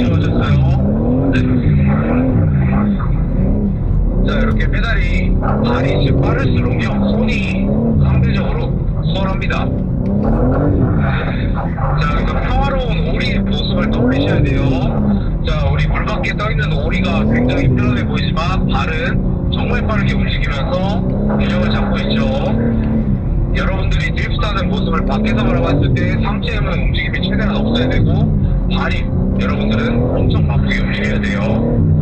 이루어졌어요. 자, 이렇게 페달이 발이 즉 빠를수록요 손이 상대적으로 수월합니다. 자, 그러니까 평화로운 오리 모습을 떠올리셔야 돼요. 자, 우리 물 밖에 떠있는 오리가 굉장히 편안해 보이지만 발은 정말 빠르게 움직이면서 균형을 잡고 있죠. 여러분들이 드리프트하는 모습을 밖에서 바라봤을 때 상체에만 움직임이 최대한 없어야 되고 발이 여러분들은 엄청 바쁘게 움직여야 돼요.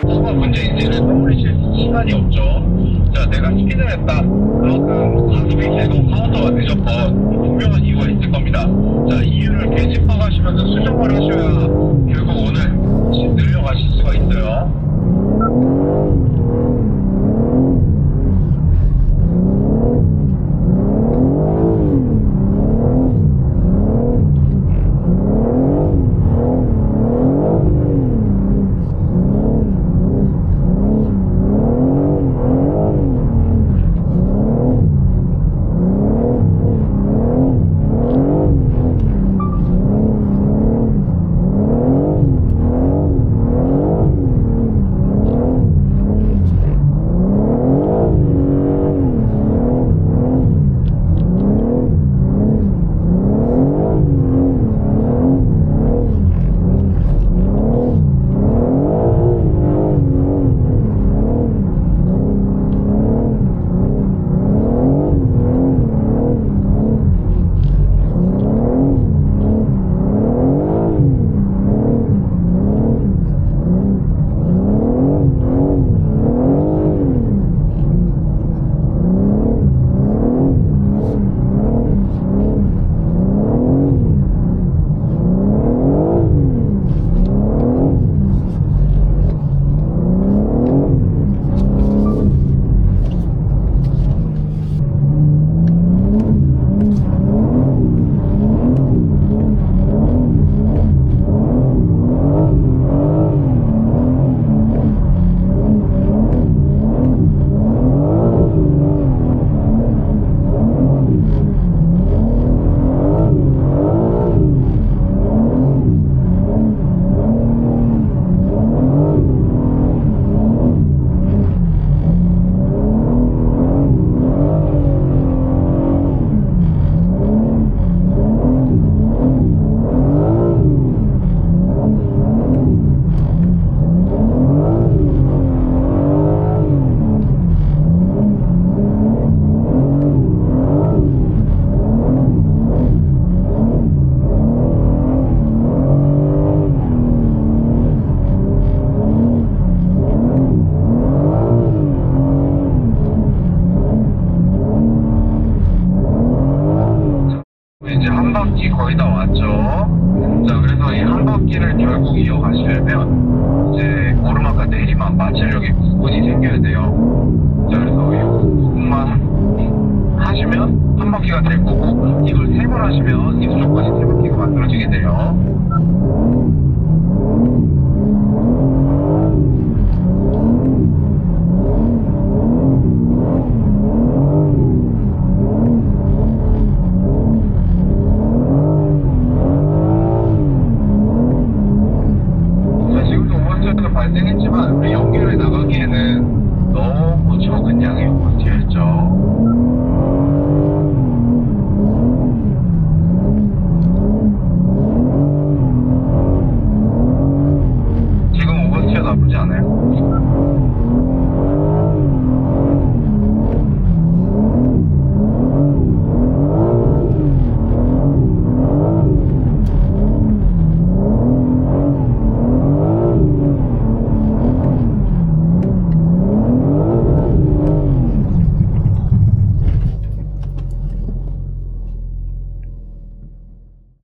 뭐가 문제인지를 떠올리실 시간이 없죠. 자, 내가 스피드를 했다. 그만큼 가속이 계속 카운터가 늦었건 분명한 이유가 있을 겁니다. 자, 이유를 되짚어가시면서 수정을 하셔야 결국 오늘 늘려가실 수가 있어요. 가시려면 이제 오르막과 내리막 마찰력의 구분이 생겨야 돼요. 자, 그래서 이 부분만 하시면 한 바퀴가 될 거고, 이걸 세 번 하시면 이 수족관이 세 바퀴가 만들어지게 돼요.